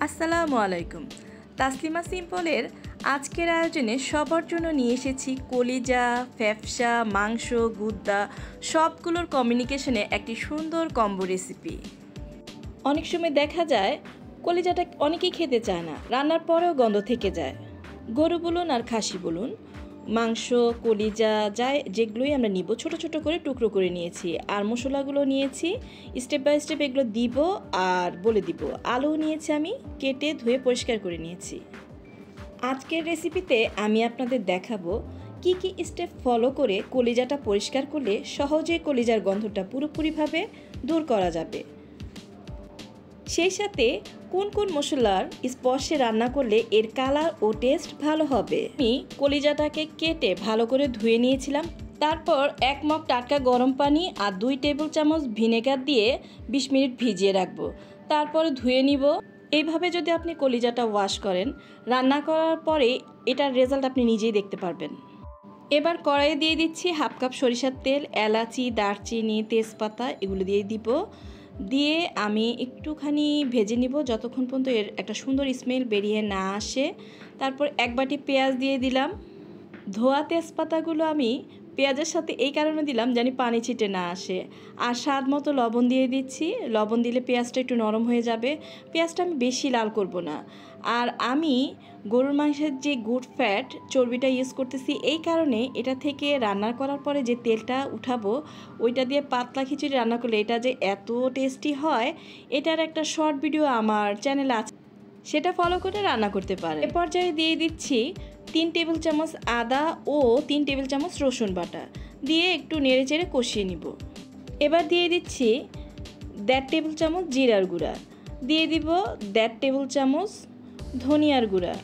আসসালামু আলাইকুম। তাসলিমা সিম্পলের আজকের আয়োজনে সবার জন্য নিয়ে এসেছি কলিজা, ফ্যাপসা, মাংস, গুদ্দা সবগুলোর কম্বিনেশনে একটি সুন্দর কম্বো রেসিপি। অনেক সময় দেখা যায় কলিজাটা অনেকেই খেতে চায় না, রান্নার পরেও গন্ধ থেকে যায়। গরু বলুন আর খাসি বলুন, মাংস, কলিজা যেগুলোই আমরা নিব ছোট ছোট করে টুকরো করে নিয়েছি। আর মশলাগুলো নিয়েছি স্টেপ বাই স্টেপ, এগুলো দিব আর বলে দিব। আলু নিয়েছি আমি কেটে ধুয়ে পরিষ্কার করে নিয়েছি। আজকের রেসিপিতে আমি আপনাদের দেখাবো কি কি স্টেপ ফলো করে কলিজাটা পরিষ্কার করলে সহজে কলিজার গন্ধটা পুরোপুরিভাবে দূর করা যাবে। সেই সাথে কোন কোন মশলার স্পর্শে রান্না করলে এর কালার ও টেস্ট ভালো হবে। আমি কলিজাটাকে কেটে ভালো করে ধুয়ে নিয়েছিলাম। তারপর 1 মগ টাটকা গরম পানি আর 2 টেবিল চামচ ভিনেগার দিয়ে 20 মিনিট ভিজিয়ে রাখবো। তারপরে ধুয়ে নিব। এইভাবে যদি আপনি কলিজাটা ওয়াশ করেন, রান্না করার পরে এটার রেজাল্ট আপনি নিজেই দেখতে পারবেন। এবার কড়াইয়ে দিয়ে দিচ্ছি 1/2 কাপ সরিষার তেল, এলাচি, দারচিনি, তেজপাতা এগুলো দিয়ে দিব। দিয়ে আমি একটুখানি ভেজে নিব যতক্ষণ পর্যন্ত এর একটা সুন্দর স্মেল বেরিয়ে না আসে। তারপর 1 বাটি পেঁয়াজ দিয়ে দিলাম। ধোয়া তেজপাতাগুলো আমি পেঁয়াজের সাথে এই কারণে দিলাম জানি পানি ছিটে না আসে। আর স্বাদ মতো লবণ দিয়ে দিচ্ছি। লবণ দিলে পেঁয়াজটা একটু নরম হয়ে যাবে। পেঁয়াজটা আমি বেশি লাল করব না। আর আমি গরুর মাংসের যে গুড ফ্যাট চর্বিটা ইউজ করতেছি, এই কারণে এটা থেকে রান্না করার পরে যে তেলটা উঠাবো ওইটা দিয়ে পাতলা খিচুড়ি রান্না করলে এটা যে এত টেস্টি হয়, এটার একটা শর্ট ভিডিও আমার চ্যানেলে আছে, সেটা ফলো করে রান্না করতে পারে। এ পর্যায়ে দিয়ে দিচ্ছি 3 টেবিল চামচ আদা ও 3 টেবিল চামচ রসুন বাটা দিয়ে একটু নেড়েচেড়ে কষিয়ে নিব। এবার দিয়ে দিচ্ছি 1.5 টেবিল চামচ জিরার গুঁড়া, দিয়ে দিব 1.5 টেবিল চামচ ধনিয়ার গুঁড়া,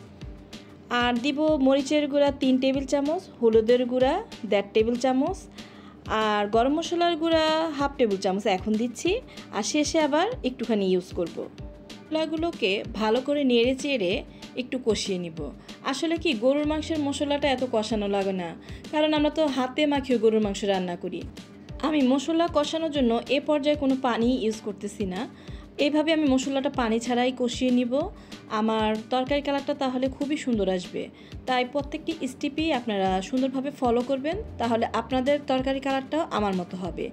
আর দিব মরিচের গুঁড়া 3 টেবিল চামচ, হলুদের গুঁড়া 1.5 টেবিল চামচ, আর গরম মশলার গুঁড়া 1/2 টেবিল চামচ এখন দিচ্ছি। আর শেষে আবার একটুখানি ইউজ করব। মশলাগুলোকে ভালো করে নেড়ে চেড়ে একটু কষিয়ে নিব। আসলে কি গরুর মাংসের মশলাটা এত কষানো লাগে না, কারণ আমরা তো হাতে মাখিয়ে গরুর মাংস রান্না করি। আমি মশলা কষানোর জন্য এ পর্যায়ে কোনো পানি ইউজ করতেছি না। এইভাবে আমি মশলাটা পানি ছাড়াই কষিয়ে নিব। আমার তরকারি কালারটা তাহলে খুবই সুন্দর আসবে। তাই প্রত্যেকটি স্টেপই আপনারা সুন্দরভাবে ফলো করবেন, তাহলে আপনাদের তরকারি কালারটাও আমার মতো হবে।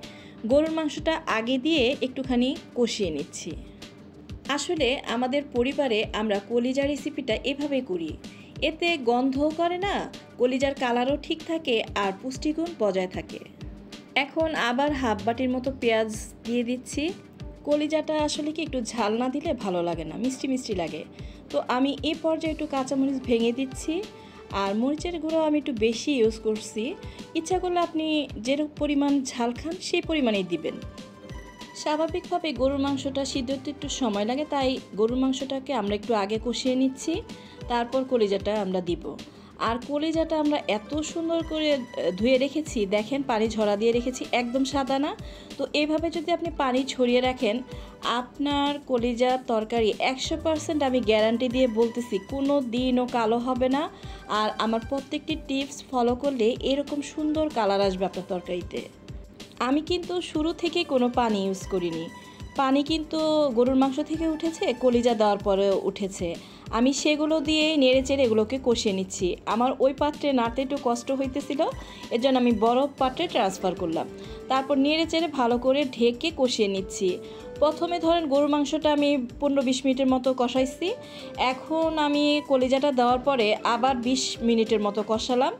গরুর মাংসটা আগে দিয়ে একটুখানি কষিয়ে নিচ্ছি। আসলে আমাদের পরিবারে আমরা কলিজা রেসিপিটা এভাবেই করি। এতে গন্ধও করে না, কলিজার কালারও ঠিক থাকে আর পুষ্টিগুণ বজায় থাকে। এখন আবার 1/2 বাটির মতো পেঁয়াজ দিয়ে দিচ্ছি। কলিজাটা আসলে কি একটু ঝাল না দিলে ভালো লাগে না, মিষ্টি মিষ্টি লাগে। তো আমি এই পর্যায়ে একটু কাঁচামরিচ ভেঙে দিচ্ছি। আর মরিচের গুঁড়ো আমি একটু বেশি ইউজ করছি। ইচ্ছা করলে আপনি যেরকম পরিমাণ ঝাল খান সেই পরিমাণেই দিবেন। স্বাভাবিকভাবে গরুর মাংসটা সিদ্ধ হতে একটু সময় লাগে, তাই গরুর মাংসটাকে আমরা একটু আগে কষিয়ে নিচ্ছি। তারপর কলিজাটা আমরা দিব। আর কলিজাটা আমরা এত সুন্দর করে ধুয়ে রেখেছি, দেখেন পানি ঝরা দিয়ে রেখেছি, একদম সাদা না। তো এইভাবে যদি আপনি পানি ছড়িয়ে রাখেন, আপনার কলিজার তরকারি 100% আমি গ্যারান্টি দিয়ে বলতেছি কোনো দিনও কালো হবে না। আর আমার প্রত্যেকটি টিপস ফলো করলে এরকম সুন্দর কালার আসবে আপনার তরকারিতে। আমি কিন্তু শুরু থেকে কোনো পানি ইউজ করিনি। পানি কিন্তু গরুর মাংস থেকে উঠেছে, কলিজা দেওয়ার পরেও উঠেছে। আমি সেগুলো দিয়ে নেড়েচেড়ে এগুলোকে কষিয়ে নিচ্ছি। আমার ওই পাত্রে নাড়তে একটু কষ্ট হইতেছিল, এর জন্য আমি বড় পাত্রে ট্রান্সফার করলাম। তারপর নেড়েচেড়ে ভালো করে ঢেকে কষিয়ে নিচ্ছি। প্রথমে ধরেন গরুর মাংসটা আমি 15-20 মিনিটের মতো কষাইছি। এখন আমি কলিজাটা দেওয়ার পরে আবার 20 মিনিটের মতো কষালাম।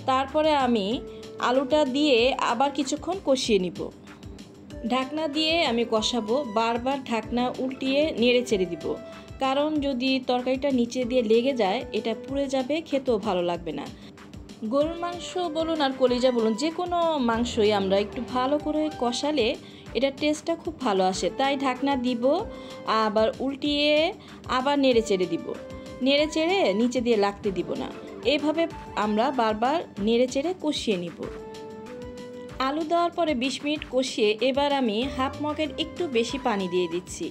তারপরে আমি আলুটা দিয়ে আবার কিছুক্ষণ কষিয়ে নিব। ঢাকনা দিয়ে আমি কষাবো, বারবার ঢাকনা উল্টিয়ে নেড়ে চেড়ে দিব। কারণ যদি তরকারিটা নিচে দিয়ে লেগে যায় এটা পুড়ে যাবে, খেতেও ভালো লাগবে না। গরুর মাংস বলুন আর কলিজা বলুন, যে কোনো মাংসই আমরা একটু ভালো করে কষালে এটার টেস্টটা খুব ভালো আসে। তাই ঢাকনা দিব, আবার উল্টিয়ে আবার নেড়ে চেড়ে দিব। নেড়ে চেড়ে নিচে দিয়ে লাগতে দিব না। এইভাবে আমরা বারবার নেড়ে চেড়ে কষিয়ে নিব। আলু দেওয়ার পরে 20 মিনিট কষিয়ে এবার আমি 1/2 মগের একটু বেশি পানি দিয়ে দিচ্ছি।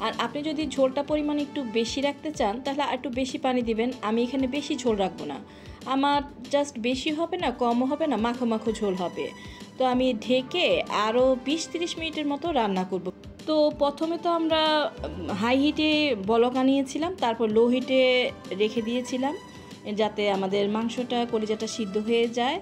আর আপনি যদি ঝোলটা পরিমাণ একটু বেশি রাখতে চান তাহলে আর একটু বেশি পানি দিবেন। আমি এখানে বেশি ঝোল রাখবো না, আমার জাস্ট বেশি হবে না কমও হবে না, মাখো মাখো ঝোল হবে। তো আমি ঢেকে আরও 20-30 মিনিটের মতো রান্না করব। 20-30 মিনিটের মতো রান্না করব। তো প্রথমে তো আমরা হাই হিটে বলক আনিয়েছিলাম, তারপর লো হিটে রেখে দিয়েছিলাম যাতে আমাদের মাংসটা কলিজাটা সিদ্ধ হয়ে যায়।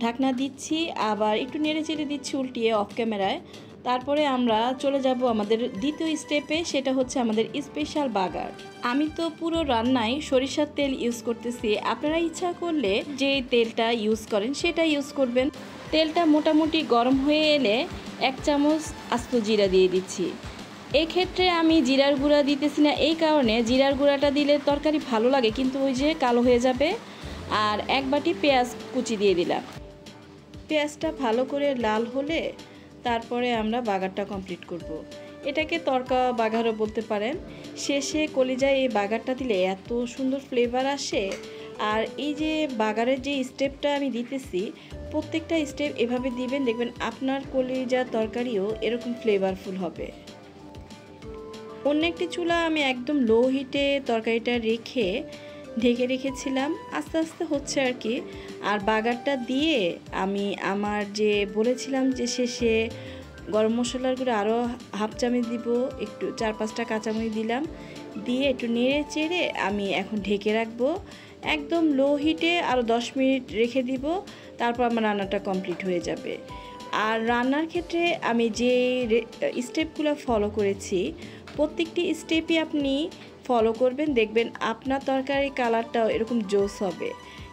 ঢাকনা দিচ্ছি, আবার একটু নেড়ে চেড়ে দিচ্ছি উল্টিয়ে অফ ক্যামেরায়। তারপরে আমরা চলে যাব আমাদের দ্বিতীয় স্টেপে, সেটা হচ্ছে আমাদের স্পেশাল বাগার। আমি তো পুরো রান্নায় সরিষার তেল ইউজ করতেছি, আপনারা ইচ্ছা করলে যে তেলটা ইউজ করেন সেটা ইউজ করবেন। তেলটা মোটামুটি গরম হয়ে এলে 1 চামচ আস্ত জিরা দিয়ে দিচ্ছি। এক্ষেত্রে আমি জিরার গুঁড়া দিতেছি না, এই কারণে জিরার গুঁড়াটা দিলে তরকারি ভালো লাগে কিন্তু ওই যে কালো হয়ে যাবে। আর 1 বাটি পেঁয়াজ কুচি দিয়ে দিলাম। পেঁয়াজটা ভালো করে লাল হলে তারপরে আমরা বাগারটা কমপ্লিট করব। এটাকে তরকা বাগারও বলতে পারেন। শেষে কলিজায় এই বাগারটা দিলে এত সুন্দর ফ্লেভার আসে। আর এই যে বাগারের যে স্টেপটা আমি দিতেছি, প্রত্যেকটা স্টেপ এভাবে দিবেন, দেখবেন আপনার কলিজার তরকারিও এরকম ফ্লেভারফুল হবে। অন্য একটি চুলা আমি একদম লো হিটে তরকারিটা রেখে ঢেকে রেখেছিলাম, আস্তে আস্তে হচ্ছে আর কি। আর বাগারটা দিয়ে আমি আমার যে বলেছিলাম যে শেষে গরম মশলার গুঁড়ো আরও হাফ চামচ দিব, একটু 4-5টা কাঁচামরিচ দিলাম, দিয়ে একটু নেড়ে চেড়ে আমি এখন ঢেকে রাখবো একদম লো হিটে। আরও 10 মিনিট রেখে দিব, তারপর আমার রান্নাটা কমপ্লিট হয়ে যাবে। আর রান্নার ক্ষেত্রে আমি যে স্টেপগুলো ফলো করেছি, প্রত্যেকটি স্টেপই আপনি ফলো করবেন, দেখবেন আপনার তরকারি কালারটাও এরকম জোস হবে।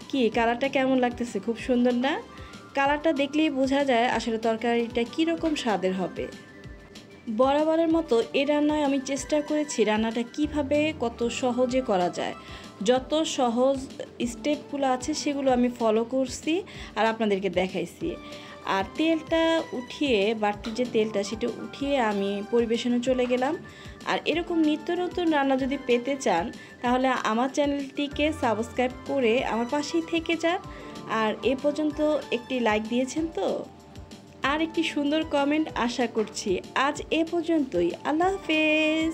কি কালারটা কেমন লাগতেছে? খুব সুন্দর না? কালারটা দেখলেই বোঝা যায় আসলে তরকারিটা কীরকম স্বাদের হবে। বরাবরের মতো এই রান্নায় আমি চেষ্টা করেছি রান্নাটা কিভাবে কত সহজে করা যায়। যত সহজ স্টেপগুলো আছে সেগুলো আমি ফলো করছি আর আপনাদেরকে দেখাইছি। আর তেলটা উঠিয়ে, বাড়তি যে তেলটা সেটা উঠিয়ে আমি পরিবেশনে চলে গেলাম। আর এরকম নিত্য নতুন রান্না যদি পেতে চান তাহলে আমার চ্যানেলটিকে সাবস্ক্রাইব করে আমার পাশেই থেকে যান। আর এ পর্যন্ত একটি লাইক দিয়েছেন তো, আর একটি সুন্দর কমেন্ট আশা করছি। আজ এ পর্যন্তই, আল্লাহ হাফেজ।